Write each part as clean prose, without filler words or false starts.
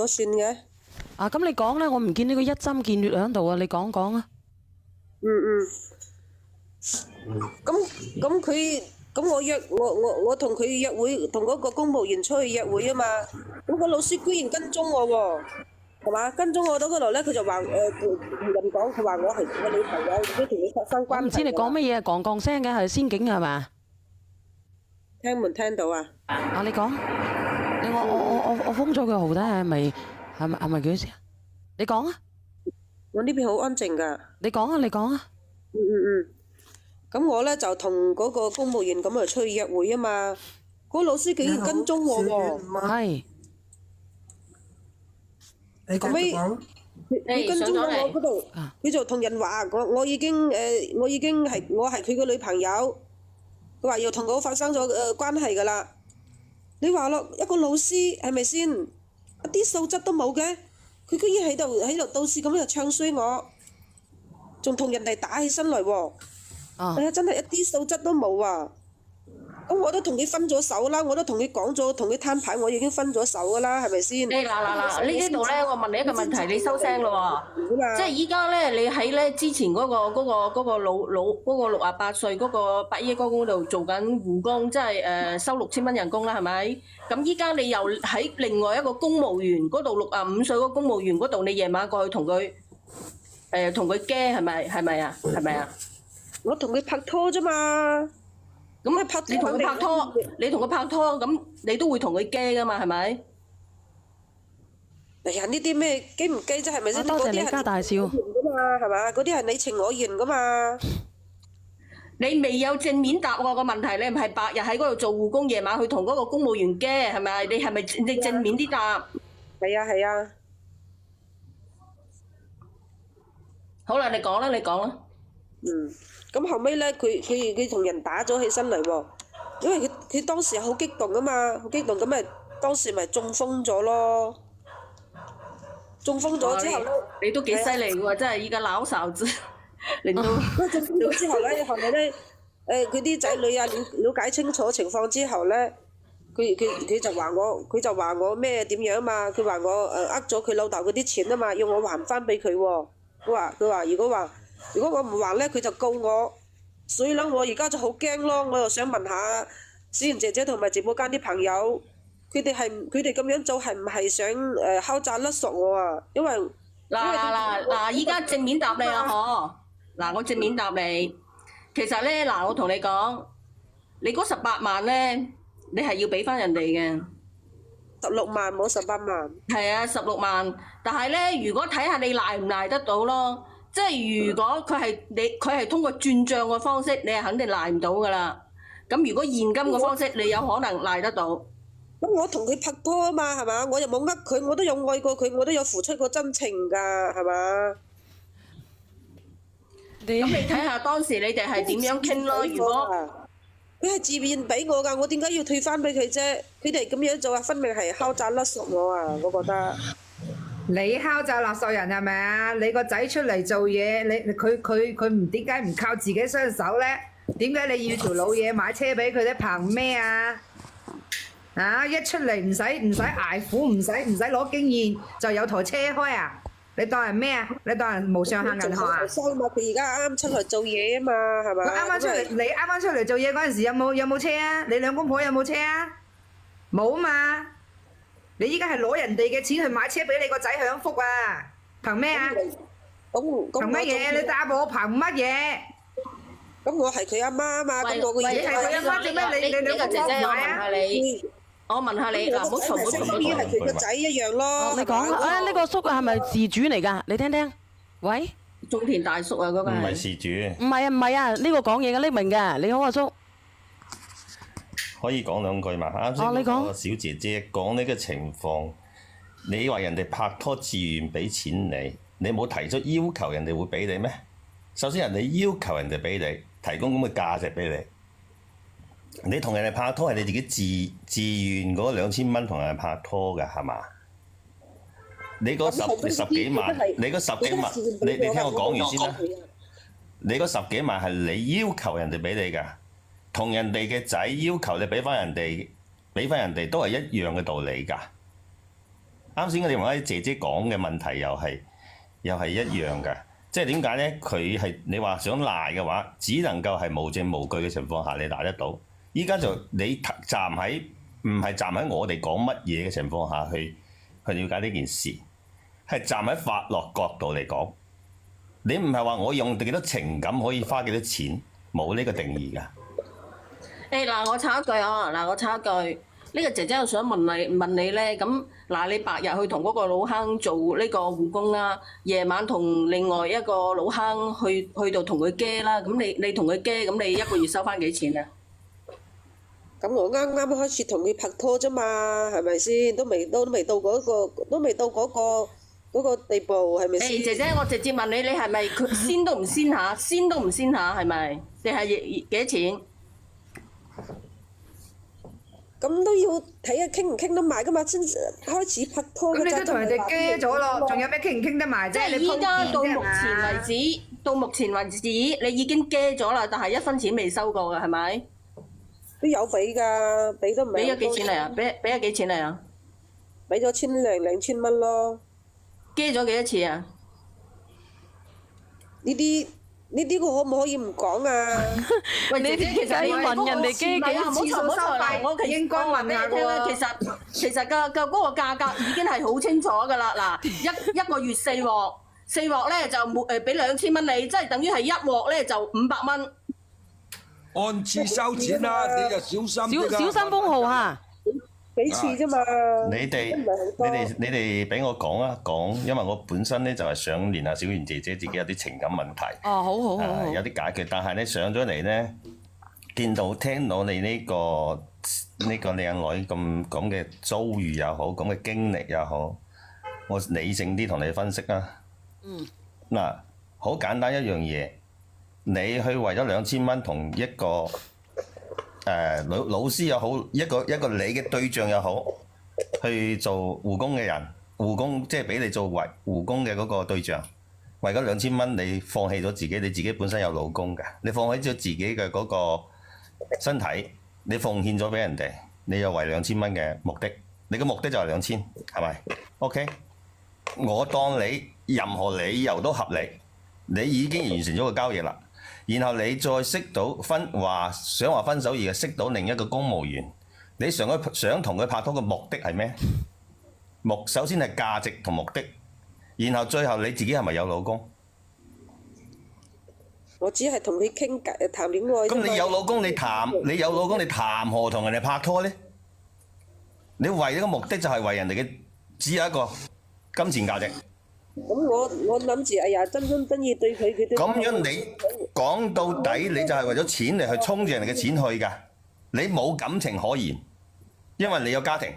咗算嘅。啊，咁你講咧，我唔見呢個一針見血喺度啊！你講講啊。咁佢我同佢約會，同嗰個公務員出去約會啊嘛。咁個老師居然跟蹤我喎，係嘛？跟蹤我到嗰度咧，佢就話同人講，佢話我係佢女朋友，已經同佢發生關係。唔知你講乜嘢啊？講聲嘅係仙境係嘛？聽唔聽到啊？啊，你講，我封咗佢號睇下係咪幾時啊？你講啊！我呢邊好安靜㗎。你講啊！你講啊！咁我咧就同嗰個公務員咁啊出去約會啊嘛。嗰個老師竟然跟蹤我喎。係。後尾佢跟蹤咗我嗰度，佢就同人話我已經係我係佢個女朋友。佢話要同我發生咗關係㗎啦。你話咯，一個老師係咪先一啲素質都冇嘅？佢居然喺度到處咁樣唱衰我，仲同人哋打起身嚟喎。係啊，真係一啲素質都冇啊！咁我都同佢分咗手啦，我都同佢講咗，同佢攤牌，我已經分咗手噶啦，係咪先？嗱，呢度咧，我問你一個問題，你收聲咯喎！即係依家咧，你喺咧之前嗰個68歲嗰個白衣哥公度做緊護工，即係收6000蚊人工啦，係咪？咁依家你又喺另外一個公務員嗰度65歲嗰個公務員嗰度，你夜晚過去同佢驚係咪？係咪啊？係咪啊？我同佢拍拖啫嘛。咁你同佢拍拖，咁你都會同佢驚噶嘛？係咪？哎呀，呢啲咩驚唔驚啫？係咪先？多謝你家大少。係嘛？嗰啲係你情我願噶嘛？你未有正面答我個問題，你唔係白日喺嗰度做護工，夜晚去同嗰個公務員驚，係咪？你係咪你正面啲答？係啊係啊。好啦，你講啦。咁後尾咧，佢同人打咗起身嚟喎，因為佢當時好激動啊嘛，好激動咁咪當時咪中風咗咯。中風咗之後咧，你都幾犀利喎！真係依家撈哨子，令到中風咗之後咧，後來咧，佢啲仔女啊了解清楚情況之後咧，佢就話我咩點樣嘛？佢話我咗佢老豆嗰啲錢啊嘛，要我還翻俾佢喎。佢話如果我唔還咧，佢就告我，所以咧我而家就好驚咯。我又想問下小賢姐姐同埋直播間啲朋友，佢哋咁樣做係唔係想敲詐勒索我啊？因為嗱，依家正面答你啊，嗬！嗱，我正面答你，其實咧嗱，我同你講，你嗰18萬咧，你係要俾翻人哋嘅。16萬冇18萬。係啊，16萬，但係咧，如果睇下你賴唔賴得到咯。即係如果佢係通過轉帳嘅方式，你係肯定賴唔到噶啦。咁如果現金嘅方式，你有可能賴得到。咁我同佢拍拖啊嘛，係嘛？我又冇呃佢，我都有愛過佢，我都有付出過真情㗎，係嘛？咁你睇下當時你哋係點樣傾咯？如果佢係自願俾我㗎，我點解要退翻俾佢啫？佢哋咁樣做啊，分明係敲詐勒索我啊！我覺得。你敲詐勒索人係咪啊？你個仔出嚟做嘢，佢唔點解唔靠自己雙手咧？點解你要條老嘢買車俾佢咧？憑咩啊？啊！一出嚟唔使捱苦，唔使攞經驗，就有台車開啊？你當人咩啊？你當人無上限銀行啊？佢而家啱出嚟做嘢啊嘛，係嘛？佢啱啱出嚟，你啱啱出嚟做嘢嗰陣時有冇車啊？你兩公婆有冇車啊？冇嘛？你依家係攞人哋嘅錢去買車俾你個仔享福啊？憑咩啊？憑乜嘢？你答我憑乜嘢？咁我係佢阿媽啊嘛，咁我個嘢係佢阿媽，點解你兩個姐姐我問下你？我問下你嗱，唔好嘈，係佢個仔一樣咯。你講啊，呢個叔係咪事主嚟㗎？你聽聽，喂，種田大叔啊，嗰個唔係事主。唔係啊，呢個講嘢嘅匿名嘅，你好啊叔。可以講兩句嘛？啱先嗰個小姐姐講呢個情況，你話人哋拍拖自願俾錢你冇提出要求人哋會俾你咩？首先人哋要求人哋俾你，提供咁嘅價值俾你，你同人哋拍拖係你自己自願嗰2000蚊同人哋拍拖㗎係嘛？你嗰十幾萬，你嗰10幾萬，你聽我講完先啦。你嗰10幾萬係你要求人哋俾你㗎。同人哋嘅仔要求你俾翻人哋都係一樣嘅道理㗎。啱先我哋同啲姐姐講嘅問題又係一樣㗎。即係點解咧？佢係你話想賴嘅話，只能夠係無證無據嘅情況下你賴得到。依家就你站喺唔係站喺我哋講乜嘢嘅情況下去了解呢件事，係站喺法律角度嚟講。你唔係話我用幾多情感可以花幾多錢，冇呢個定義㗎。嗱，我插一句啊！嗱，我插一句，呢個姐姐我想問你咧，咁嗱，你白日去同嗰個老坑做呢個護工啦，夜晚同另外一個老坑去到同佢驚啦，咁你同佢驚，咁你一個月收翻幾錢啊？咁我啱啱開始同佢拍拖啫嘛，係咪先？都未到嗰個地步，係咪先？姐姐，我直接問你，你係咪佢先都唔先下？先都唔先下係咪？定係幾多錢？咁都要睇下傾唔傾得埋噶嘛，先開始拍拖。咁你都同人哋驚咗咯，仲有咩傾唔傾得埋啫？即係依家到目前為止，你已經驚咗啦，但係一分錢未收過㗎，係咪？都有俾㗎，俾得唔係。俾咗幾錢嚟啊？俾咗幾錢嚟啊？俾咗2千蚊咯。驚咗幾多次啊？呢啲我可唔可以唔講啊？喂，你其實要問人哋驚幾多次數收費，我應該問下佢啦。其實嗰個價格已經係好清楚㗎啦。嗱，一個月4鑊咧就俾2000蚊你，即係等於係一鑊咧就500蚊。按次收錢啦，你就小心啲啦。小心封號嚇。幾次啫嘛？你哋俾我講，因為我本身咧就係想練下小圓姐姐自己有啲情感問題。哦，好。有啲解決，但係咧上咗嚟咧，聽到你呢個靚女咁嘅遭遇又好，咁嘅經歷又好，我理性啲同你分析啦。嗱，好簡單一樣嘢，你去為咗2000蚊同一個老師又好，一個你嘅對象又好，去做護工嘅人，護工即係俾你做為護工嘅嗰個對象，為咗2000蚊，你放棄咗自己，你自己本身有老公嘅，你放棄咗自己嘅嗰個身體，你奉獻咗俾人哋，你又為2000蚊嘅目的，你嘅目的就係2000，係咪 ？OK， 我當你任何理由都合理，你已經完成咗個交易啦。然後你再識到想話分手而識到另一個公務員，你想同佢拍拖嘅目的係咩？首先係價值同目的，然後最後你自己係咪有老公？我只係同佢傾偈談戀愛。咁你有老公，你談何同人哋拍拖呢？你為咗個目的就係為人哋嘅只有一個金錢價值。咁我諗住，哎呀，真心真意對佢都。咁樣你講到底，你就係為咗錢嚟去衝住人哋嘅錢去㗎，你冇感情可言，因為你有家庭，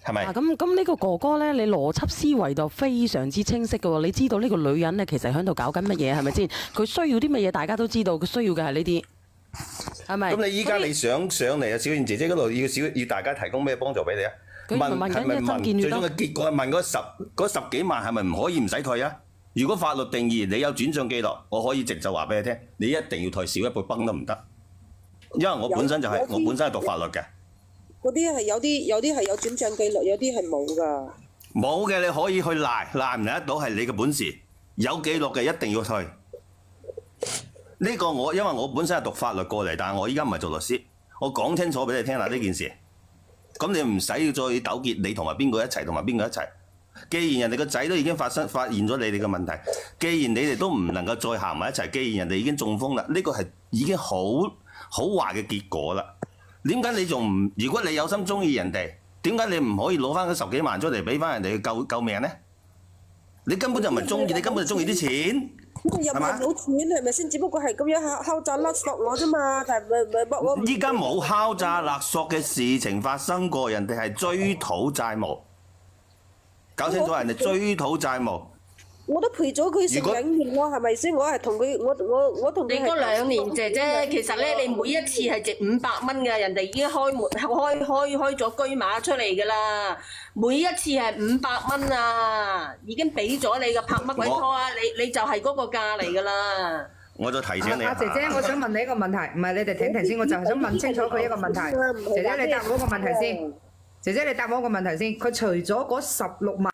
係咪？咁呢個哥哥咧，你邏輯思維就非常之清晰嘅喎，你知道呢個女人咧其實喺度搞緊乜嘢，係咪先？佢需要啲乜嘢，大家都知道，佢需要嘅係呢啲，係咪？咁你依家你想上嚟啊，小燕姐姐嗰度要大家提供咩幫助俾你啊？問係咪問最終嘅結果係問嗰十幾萬係咪唔可以唔使退啊？如果法律定義你有轉帳記錄，我可以直就話俾你聽，你一定要退少一倍崩都唔得，因為我本身係讀法律嘅。嗰啲係有啲係有轉帳記錄，有啲係冇㗎。冇嘅你可以去賴唔賴得到係你嘅本事，有記錄嘅一定要退。呢個因為我本身係讀法律過嚟，但係我依家唔係做律師，我講清楚俾你聽啦呢件事。咁你唔使再糾結你同埋邊個一齊，同埋邊個一齊。既然人哋個仔都已經發現咗你哋嘅問題，既然你哋都唔能夠再行埋一齊，既然人哋已經中風啦，呢個係已經好壞嘅結果啦。點解你仲唔？如果你有心中意人哋，點解你唔可以攞翻嗰10幾萬出嚟俾翻人哋救命呢？你根本就唔係中意，你根本就中意啲錢。又唔係冇錢，係咪先？只不過係咁樣敲詐勒索我啫嘛，但係我依家冇敲詐勒索嘅事情發生過，人哋係追討債務，搞清楚人哋追討債務。我都陪咗佢成2年喎，係咪先？我係同佢，我同佢。你嗰2年姐姐，其實咧，你每一次係值500蚊嘅，人哋已經開咗居馬出嚟㗎啦。每一次係500蚊啊，已經俾咗你嘅，拍乜鬼拖啊？你就係嗰個價嚟㗎啦。我就提醒你。姐姐，我想問你一個問題，唔係你哋停先，我就係想問清楚佢一個問題。姐姐，你答我一個問題先。姐姐你答我個問題先，佢除咗嗰16萬。